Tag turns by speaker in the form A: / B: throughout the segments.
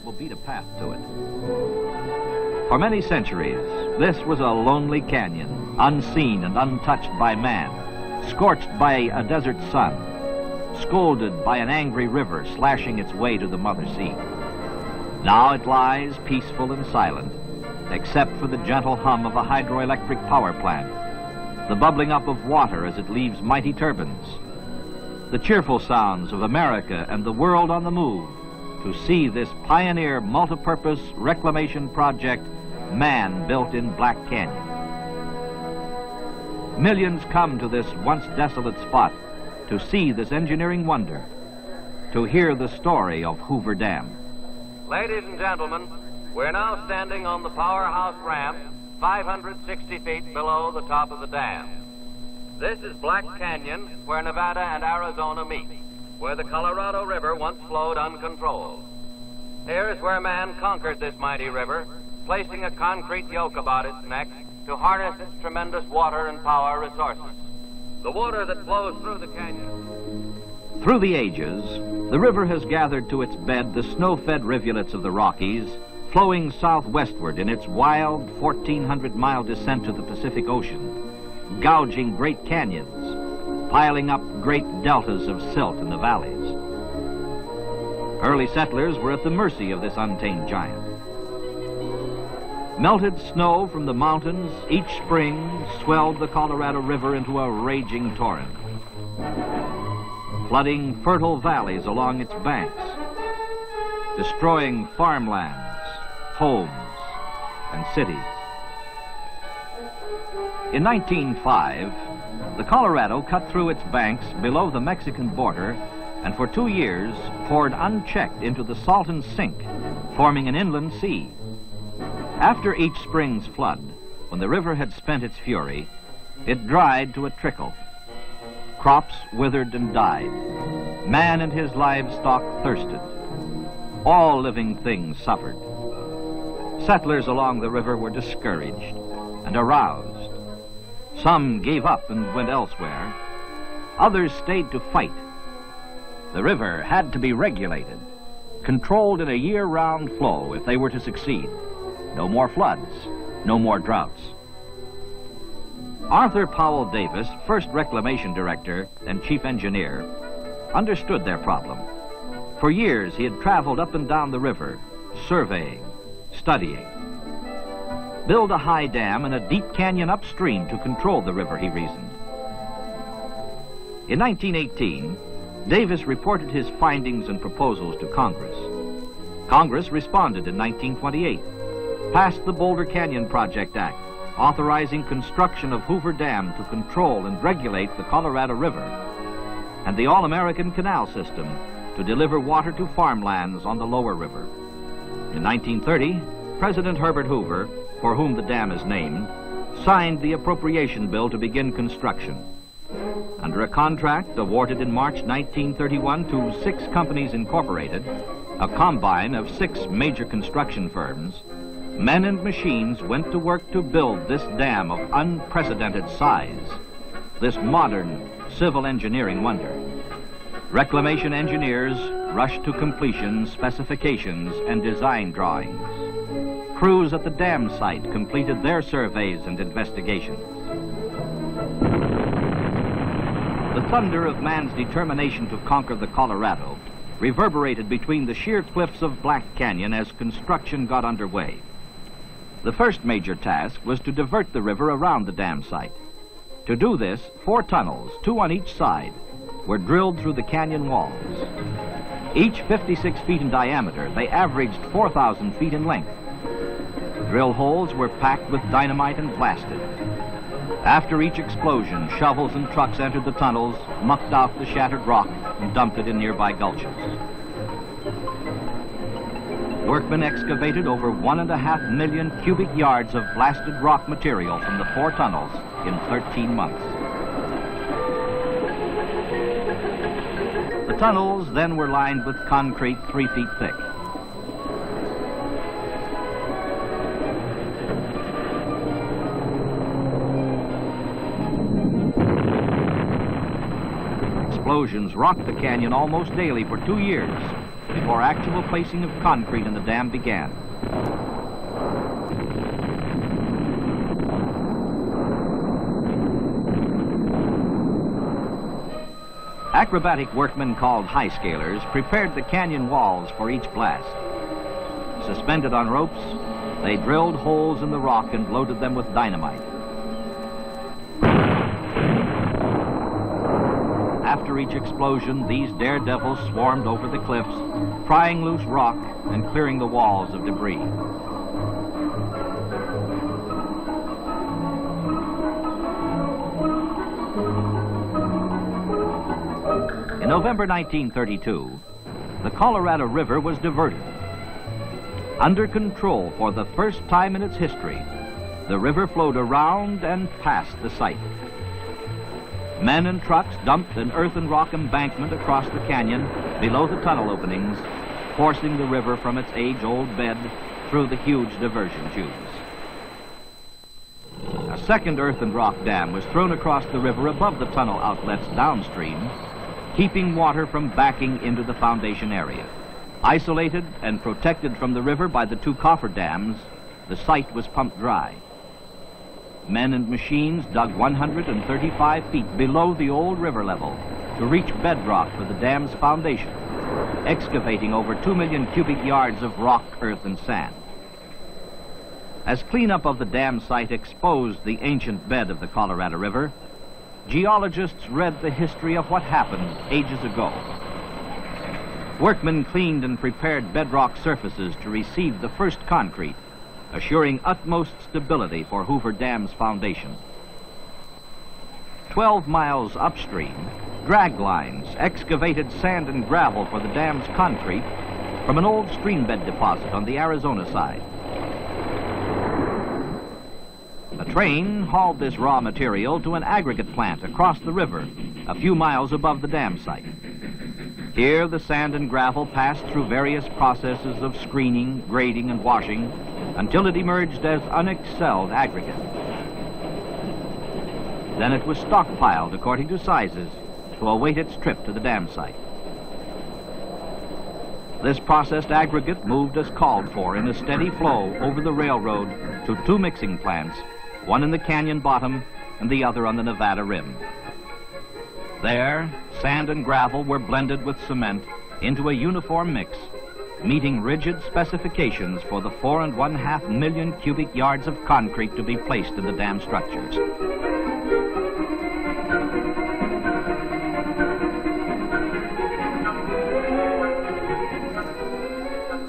A: will beat a path to it. For many centuries, this was a lonely canyon, unseen and untouched by man, scorched by a desert sun, scolded by an angry river slashing its way to the mother sea. Now it lies peaceful and silent, except for the gentle hum of a hydroelectric power plant, the bubbling up of water as it leaves mighty turbines, the cheerful sounds of America and the world on the move to see this pioneer multipurpose reclamation project man built in Black Canyon. Millions come to this once desolate spot to see this engineering wonder, to hear the story of Hoover Dam.
B: Ladies and gentlemen, we're now standing on the powerhouse ramp 560 feet below the top of the dam. This is Black Canyon, where Nevada and Arizona meet, where the Colorado River once flowed uncontrolled. Here is where man conquered this mighty river, placing a concrete yoke about its neck to harness its tremendous water and power resources. The water that flows through the canyon.
A: Through the ages, the river has gathered to its bed the snow-fed rivulets of the Rockies, flowing southwestward in its wild 1,400-mile descent to the Pacific Ocean, gouging great canyons, piling up great deltas of silt in the valleys. Early settlers were at the mercy of this untamed giant. Melted snow from the mountains each spring swelled the Colorado River into a raging torrent, flooding fertile valleys along its banks, destroying farmlands, homes, and cities. In 1905, the Colorado cut through its banks below the Mexican border and for 2 years poured unchecked into the Salton Sink, forming an inland sea. After each spring's flood, when the river had spent its fury, it dried to a trickle. Crops withered and died. Man and his livestock thirsted. All living things suffered. Settlers along the river were discouraged and aroused. Some gave up and went elsewhere. Others stayed to fight. The river had to be regulated, controlled in a year-round flow if they were to succeed. No more floods, no more droughts. Arthur Powell Davis, first reclamation director and chief engineer, understood their problem. For years, he had traveled up and down the river, surveying, studying. Build a high dam and a deep canyon upstream to control the river, he reasoned. In 1918, Davis reported his findings and proposals to Congress. Congress responded in 1928, passed the Boulder Canyon Project Act, authorizing construction of Hoover Dam to control and regulate the Colorado River, and the All-American Canal System to deliver water to farmlands on the lower river. In 1930, President Herbert Hoover, for whom the dam is named, signed the appropriation bill to begin construction. Under a contract awarded in March 1931 to 6 companies incorporated, a combine of 6 major construction firms, men and machines went to work to build this dam of unprecedented size, this modern civil engineering wonder. Reclamation engineers rushed to completion specifications and design drawings. Crews at the dam site completed their surveys and investigations. The thunder of man's determination to conquer the Colorado reverberated between the sheer cliffs of Black Canyon as construction got underway. The first major task was to divert the river around the dam site. To do this, 4 tunnels, 2 on each side, were drilled through the canyon walls. Each 56 feet in diameter, they averaged 4,000 feet in length. Drill holes were packed with dynamite and blasted. After each explosion, shovels and trucks entered the tunnels, mucked out the shattered rock, and dumped it in nearby gulches. Workmen excavated over 1.5 million cubic yards of blasted rock material from the 4 tunnels in 13 months. The tunnels then were lined with concrete 3 feet thick. Explosions rocked the canyon almost daily for 2 years. It before actual placing of concrete in the dam began. Acrobatic workmen called high scalers prepared the canyon walls for each blast. Suspended on ropes, they drilled holes in the rock and loaded them with dynamite. After each explosion, these daredevils swarmed over the cliffs, prying loose rock and clearing the walls of debris. In November 1932, the Colorado River was diverted. Under control for the first time in its history, the river flowed around and past the site. Men and trucks dumped an earth and rock embankment across the canyon below the tunnel openings, forcing the river from its age-old bed through the huge diversion tubes. A second earth and rock dam was thrown across the river above the tunnel outlets downstream, keeping water from backing into the foundation area. Isolated and protected from the river by the two coffer dams, the site was pumped dry. Men and machines dug 135 feet below the old river level to reach bedrock for the dam's foundation, excavating over 2 million cubic yards of rock, earth, and sand. As cleanup of the dam site exposed the ancient bed of the Colorado River, geologists read the history of what happened ages ago. Workmen cleaned and prepared bedrock surfaces to receive the first concrete, assuring utmost stability for Hoover Dam's foundation. 12 miles upstream, drag lines excavated sand and gravel for the dam's concrete from an old streambed deposit on the Arizona side. A train hauled this raw material to an aggregate plant across the river, a few miles above the dam site. Here, the sand and gravel passed through various processes of screening, grading, and washing until it emerged as unexcelled aggregate. Then it was stockpiled according to sizes to await its trip to the dam site. This processed aggregate moved as called for in a steady flow over the railroad to two mixing plants, one in the canyon bottom and the other on the Nevada rim. There, sand and gravel were blended with cement into a uniform mix, meeting rigid specifications for the 4.5 million cubic yards of concrete to be placed in the dam structures.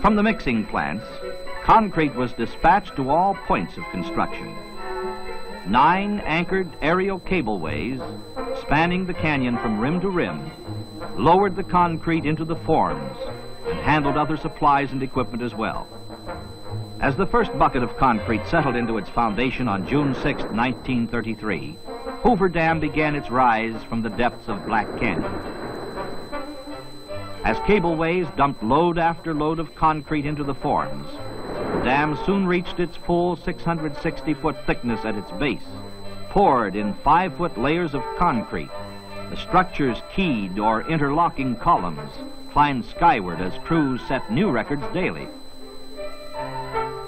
A: From the mixing plants, concrete was dispatched to all points of construction. 9 anchored aerial cableways spanning the canyon from rim to rim lowered the concrete into the forms and handled other supplies and equipment as well. As the first bucket of concrete settled into its foundation on June 6, 1933, Hoover Dam began its rise from the depths of Black Canyon. As cableways dumped load after load of concrete into the forms, the dam soon reached its full 660-foot thickness at its base, poured in 5-foot layers of concrete. The structure's keyed or interlocking columns climbed skyward as crews set new records daily.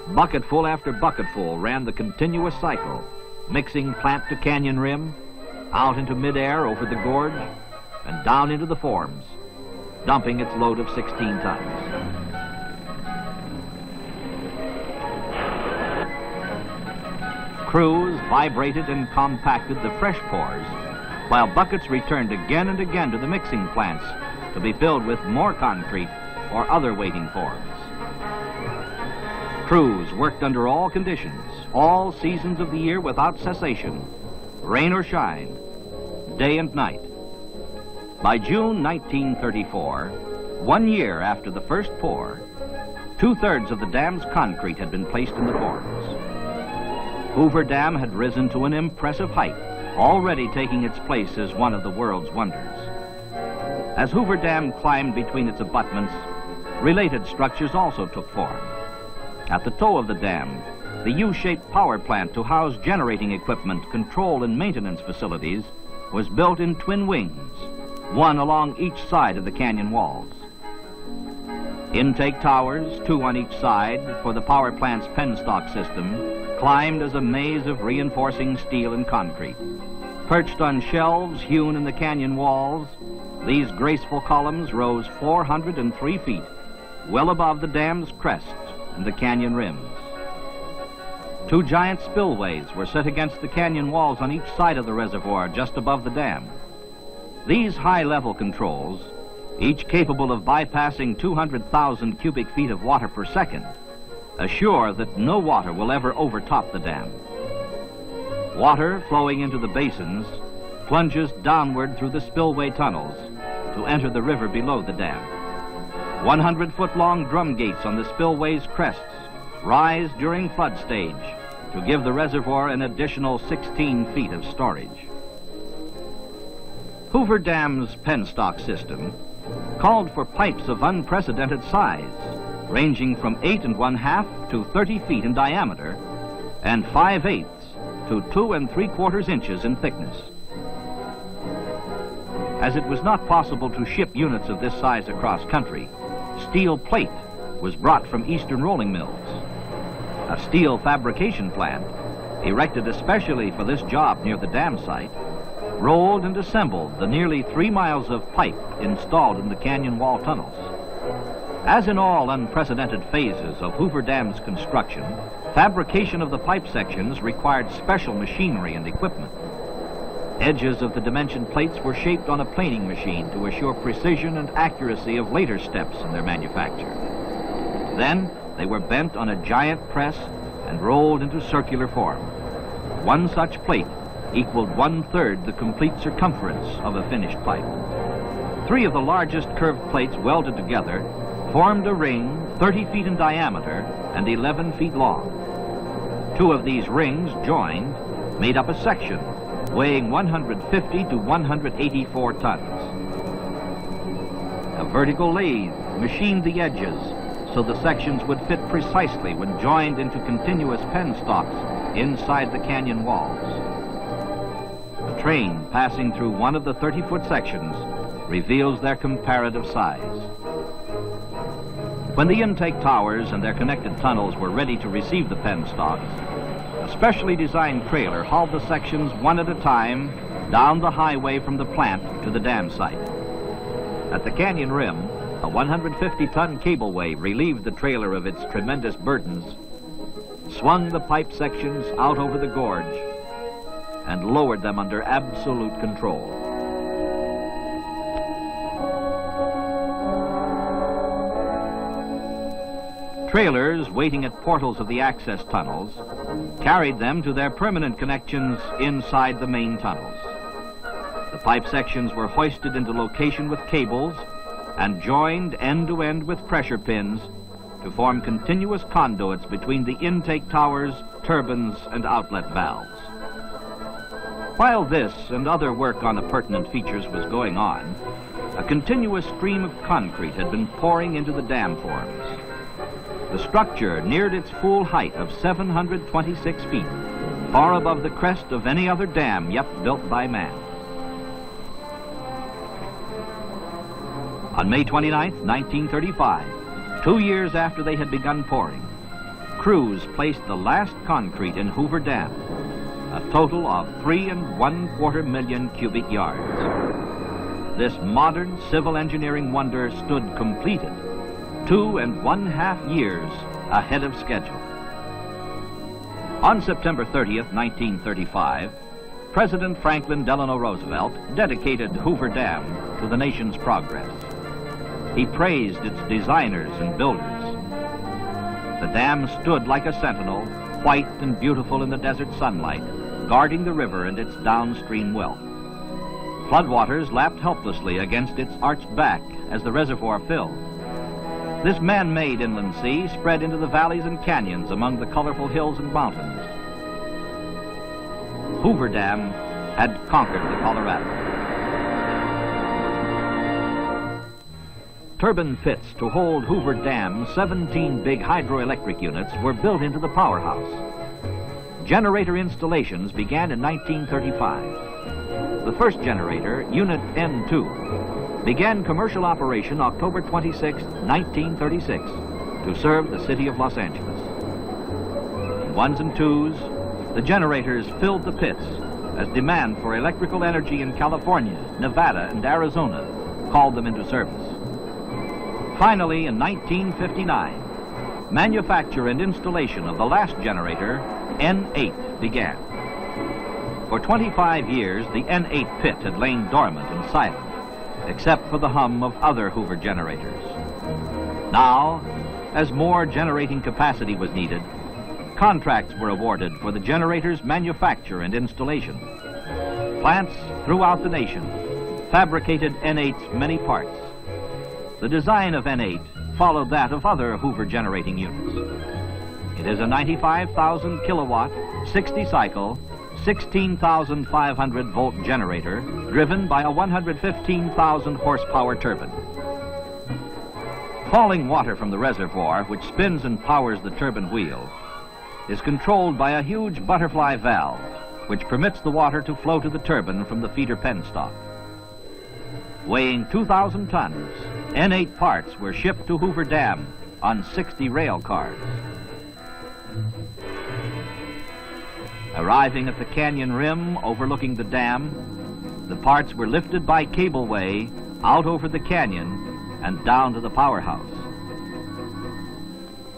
A: Bucketful after bucketful ran the continuous cycle, mixing plant to canyon rim, out into midair over the gorge, and down into the forms, dumping its load of 16 tons. Crews vibrated and compacted the fresh pours, while buckets returned again and again to the mixing plants to be filled with more concrete or other waiting forms. Crews worked under all conditions, all seasons of the year without cessation, rain or shine, day and night. By June 1934, 1 year after the first pour, 2/3 of the dam's concrete had been placed in the forms. Hoover Dam had risen to an impressive height, already taking its place as one of the world's wonders. As Hoover Dam climbed between its abutments, related structures also took form. At the toe of the dam, the U-shaped power plant to house generating equipment, control, and maintenance facilities was built in twin wings, one along each side of the canyon walls. Intake towers, 2 on each side, for the power plant's penstock system, climbed as a maze of reinforcing steel and concrete. Perched on shelves hewn in the canyon walls, these graceful columns rose 403 feet, well above the dam's crest and the canyon rims. 2 giant spillways were set against the canyon walls on each side of the reservoir just above the dam. These high-level controls, each capable of bypassing 200,000 cubic feet of water per second, assure that no water will ever overtop the dam. Water flowing into the basins plunges downward through the spillway tunnels to enter the river below the dam. 100-foot-long drum gates on the spillway's crests rise during flood stage to give the reservoir an additional 16 feet of storage. Hoover Dam's penstock system called for pipes of unprecedented size, ranging from 8 1/2 to 30 feet in diameter and 5/8 to 2 3/4 inches in thickness. As it was not possible to ship units of this size across country, steel plate was brought from eastern rolling mills. A steel fabrication plant, erected especially for this job near the dam site, rolled and assembled the nearly 3 miles of pipe installed in the canyon wall tunnels. As in all unprecedented phases of Hoover Dam's construction, fabrication of the pipe sections required special machinery and equipment. Edges of the dimension plates were shaped on a planing machine to assure precision and accuracy of later steps in their manufacture. Then they were bent on a giant press and rolled into circular form. One such plate equaled 1/3 the complete circumference of a finished pipe. 3 of the largest curved plates welded together formed a ring 30 feet in diameter and 11 feet long. 2 of these rings joined made up a section weighing 150 to 184 tons. A vertical lathe machined the edges so the sections would fit precisely when joined into continuous penstocks inside the canyon walls. A train passing through one of the 30-foot sections reveals their comparative size. When the intake towers and their connected tunnels were ready to receive the penstocks, a specially designed trailer hauled the sections one at a time down the highway from the plant to the dam site. At the canyon rim, a 150-ton cableway relieved the trailer of its tremendous burdens, swung the pipe sections out over the gorge, and lowered them under absolute control. Trailers waiting at portals of the access tunnels carried them to their permanent connections inside the main tunnels. The pipe sections were hoisted into location with cables and joined end to end with pressure pins to form continuous conduits between the intake towers, turbines, and outlet valves. While this and other work on the pertinent features was going on, a continuous stream of concrete had been pouring into the dam forms. The structure neared its full height of 726 feet, far above the crest of any other dam yet built by man. On May 29, 1935, 2 years after they had begun pouring, crews placed the last concrete in Hoover Dam, a total of 3 1/4 million cubic yards. This modern civil engineering wonder stood completed 2 1/2 years ahead of schedule. On September 30th, 1935, President Franklin Delano Roosevelt dedicated Hoover Dam to the nation's progress. He praised its designers and builders. The dam stood like a sentinel, white and beautiful in the desert sunlight, guarding the river and its downstream wealth. Floodwaters lapped helplessly against its arched back as the reservoir filled. This man-made inland sea spread into the valleys and canyons among the colorful hills and mountains. Hoover Dam had conquered the Colorado. Turbine pits to hold Hoover Dam's 17 big hydroelectric units were built into the powerhouse. Generator installations began in 1935. The first generator, Unit N2, began commercial operation October 26, 1936, to serve the city of Los Angeles. In ones and twos, the generators filled the pits as demand for electrical energy in California, Nevada, and Arizona called them into service. Finally, in 1959, manufacture and installation of the last generator, N8, began. For 25 years, the N8 pit had lain dormant and silent, except for the hum of other Hoover generators. Now, as more generating capacity was needed, contracts were awarded for the generator's manufacture and installation. Plants throughout the nation fabricated N8's many parts. The design of N8 followed that of other Hoover generating units. It is a 95,000 kilowatt, 60-cycle, 16,500 volt generator driven by a 115,000 horsepower turbine. Falling water from the reservoir, which spins and powers the turbine wheel, is controlled by a huge butterfly valve, which permits the water to flow to the turbine from the feeder penstock. Weighing 2,000 tons, N8 parts were shipped to Hoover Dam on 60 rail cars. Arriving at the canyon rim overlooking the dam, the parts were lifted by cableway out over the canyon and down to the powerhouse.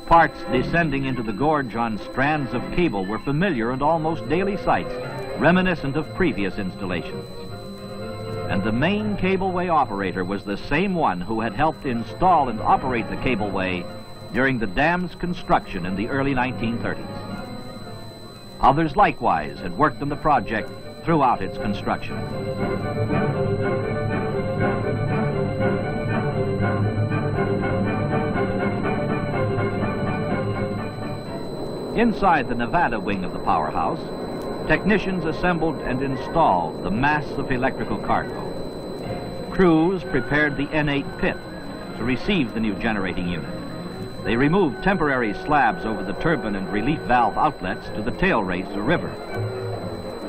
A: Parts descending into the gorge on strands of cable were familiar and almost daily sights, reminiscent of previous installations. And the main cableway operator was the same one who had helped install and operate the cableway during the dam's construction in the early 1930s. Others likewise had worked on the project throughout its construction. Inside the Nevada wing of the powerhouse, technicians assembled and installed the mass of electrical cargo. Crews prepared the N8 pit to receive the new generating unit. They removed temporary slabs over the turbine and relief valve outlets to the tail race or river.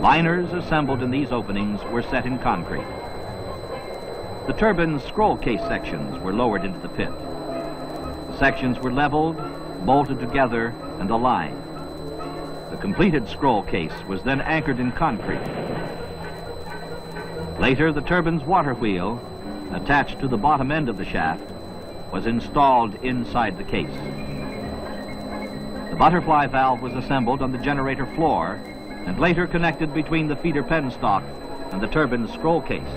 A: Liners assembled in these openings were set in concrete. The turbine's scroll case sections were lowered into the pit. The sections were leveled, bolted together, and aligned. The completed scroll case was then anchored in concrete. Later, the turbine's water wheel, attached to the bottom end of the shaft, was installed inside the case. The butterfly valve was assembled on the generator floor and later connected between the feeder penstock and the turbine's scroll case.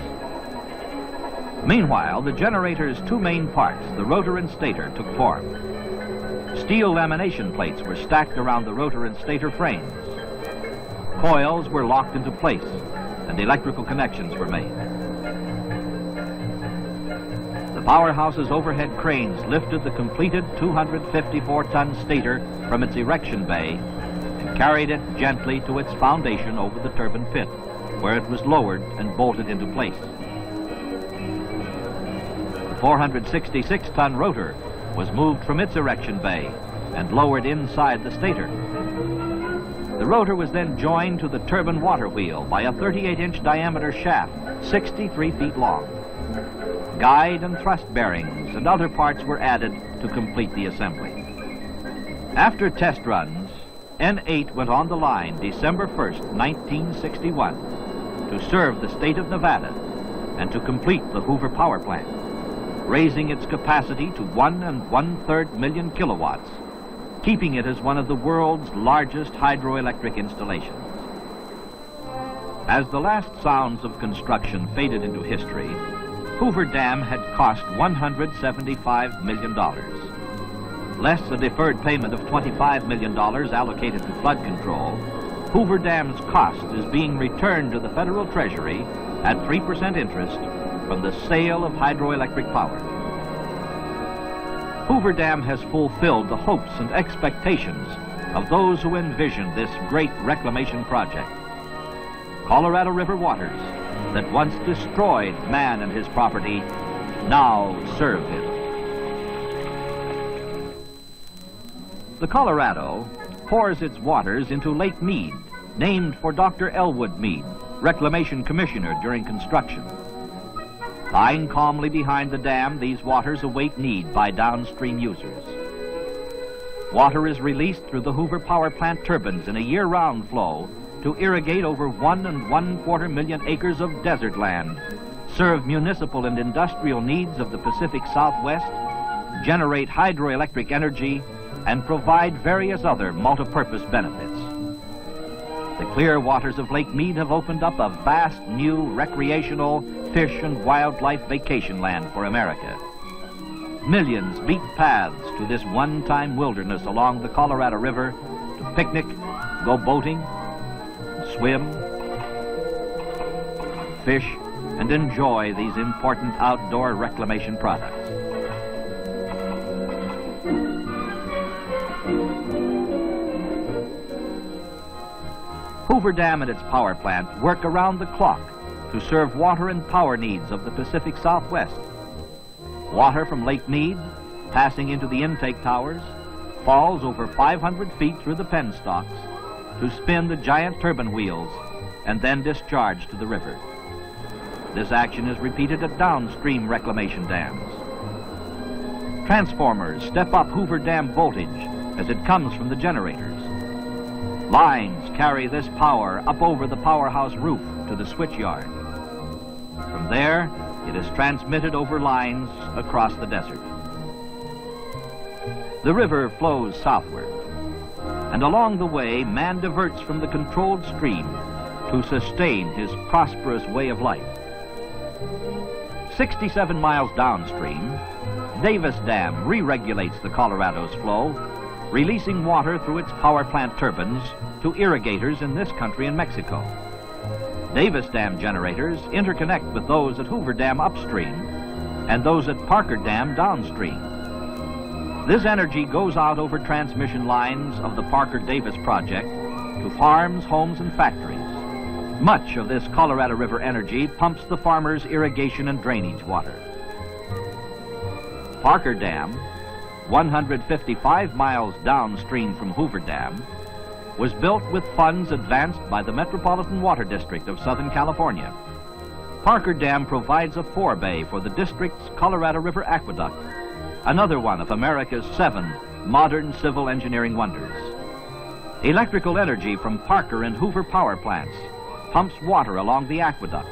A: Meanwhile, the generator's two main parts, the rotor and stator, took form. Steel lamination plates were stacked around the rotor and stator frames. Coils were locked into place and electrical connections were made. The powerhouse's overhead cranes lifted the completed 254-ton stator from its erection bay and carried it gently to its foundation over the turbine pit, where it was lowered and bolted into place. The 466-ton rotor was moved from its erection bay and lowered inside the stator. The rotor was then joined to the turbine water wheel by a 38-inch diameter shaft, 63 feet long. Guide and thrust bearings and other parts were added to complete the assembly. After test runs, N8 went on the line December 1st, 1961, to serve the state of Nevada and to complete the Hoover power plant, raising its capacity to 1 1/3 million kilowatts, keeping it as one of the world's largest hydroelectric installations. As the last sounds of construction faded into history, Hoover Dam had cost $175 million. Less a deferred payment of $25 million allocated to flood control, Hoover Dam's cost is being returned to the federal treasury at 3% interest from the sale of hydroelectric power. Hoover Dam has fulfilled the hopes and expectations of those who envisioned this great reclamation project. Colorado River waters that once destroyed man and his property now serve him. The Colorado pours its waters into Lake Mead, named for Dr. Elwood Mead, Reclamation Commissioner during construction. Lying calmly behind the dam, these waters await need by downstream users. Water is released through the Hoover power plant turbines in a year-round flow to irrigate over 1.25 million acres of desert land, serve municipal and industrial needs of the Pacific Southwest, generate hydroelectric energy, and provide various other multi-purpose benefits. The clear waters of Lake Mead have opened up a vast new recreational fish and wildlife vacation land for America. Millions beat paths to this one-time wilderness along the Colorado River to picnic, go boating, swim, fish, and enjoy these important outdoor reclamation products. Hoover Dam and its power plant work around the clock to serve water and power needs of the Pacific Southwest. Water from Lake Mead, passing into the intake towers, falls over 500 feet through the penstocks to spin the giant turbine wheels and then discharge to the river. This action is repeated at downstream reclamation dams. Transformers step up Hoover Dam voltage as it comes from the generators. Lines carry this power up over the powerhouse roof to the switchyard. From there, it is transmitted over lines across the desert. The river flows southward, and along the way, man diverts from the controlled stream to sustain his prosperous way of life. 67 miles downstream, Davis Dam re-regulates the Colorado's flow, releasing water through its power plant turbines to irrigators in this country and Mexico. Davis Dam generators interconnect with those at Hoover Dam upstream and those at Parker Dam downstream. This energy goes out over transmission lines of the Parker-Davis project to farms, homes, and factories. Much of this Colorado River energy pumps the farmers' irrigation and drainage water. Parker Dam, 155 miles downstream from Hoover Dam, was built with funds advanced by the Metropolitan Water District of Southern California. Parker Dam provides a forebay for the district's Colorado River Aqueduct, another one of America's 7 modern civil engineering wonders. Electrical energy from Parker and Hoover power plants pumps water along the aqueduct.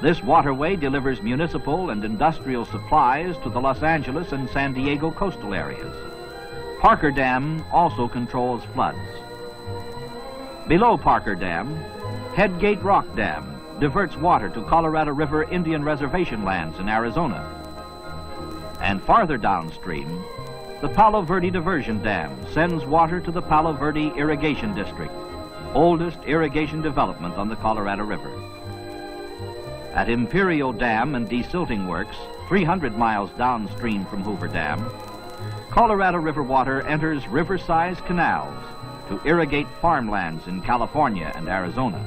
A: This waterway delivers municipal and industrial supplies to the Los Angeles and San Diego coastal areas. Parker Dam also controls floods. Below Parker Dam, Headgate Rock Dam diverts water to Colorado River Indian Reservation lands in Arizona. And farther downstream, the Palo Verde Diversion Dam sends water to the Palo Verde Irrigation District, oldest irrigation development on the Colorado River. At Imperial Dam and Desilting Works, 300 miles downstream from Hoover Dam, Colorado River water enters river-sized canals to irrigate farmlands in California and Arizona.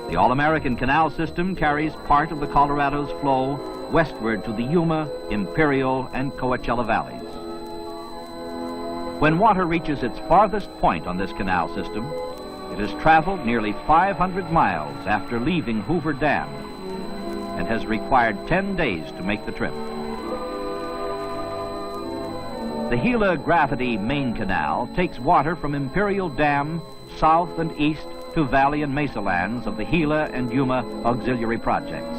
A: The All-American Canal System carries part of the Colorado's flow westward to the Yuma, Imperial, and Coachella valleys. When water reaches its farthest point on this canal system, it has traveled nearly 500 miles after leaving Hoover Dam and has required 10 days to make the trip. The Gila Gravity Main Canal takes water from Imperial Dam south and east to valley and mesa lands of the Gila and Yuma auxiliary projects.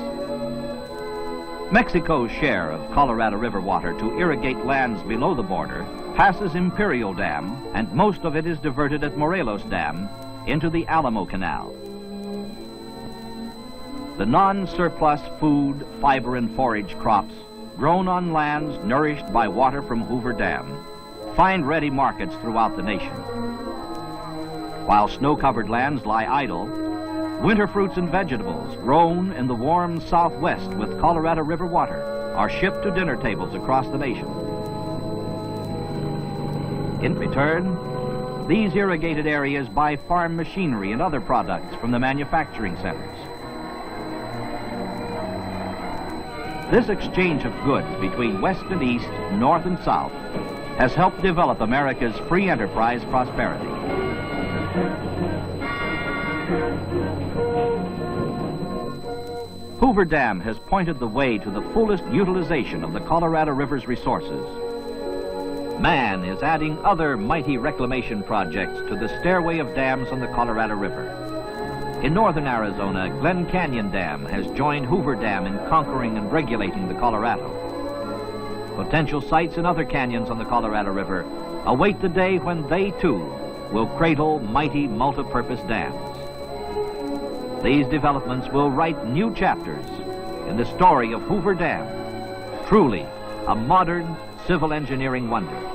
A: Mexico's share of Colorado River water to irrigate lands below the border passes Imperial Dam, and most of it is diverted at Morelos Dam into the Alamo Canal. The non-surplus food, fiber, and forage crops grown on lands nourished by water from Hoover Dam find ready markets throughout the nation. While snow-covered lands lie idle, winter fruits and vegetables grown in the warm Southwest with Colorado River water are shipped to dinner tables across the nation. In return, these irrigated areas buy farm machinery and other products from the manufacturing centers. This exchange of goods between West and East, North and South, has helped develop America's free enterprise prosperity. Hoover Dam has pointed the way to the fullest utilization of the Colorado River's resources. Man is adding other mighty reclamation projects to the stairway of dams on the Colorado River. In northern Arizona, Glen Canyon Dam has joined Hoover Dam in conquering and regulating the Colorado. Potential sites in other canyons on the Colorado River await the day when they, too, will cradle mighty multipurpose dams. These developments will write new chapters in the story of Hoover Dam, truly a modern civil engineering wonder.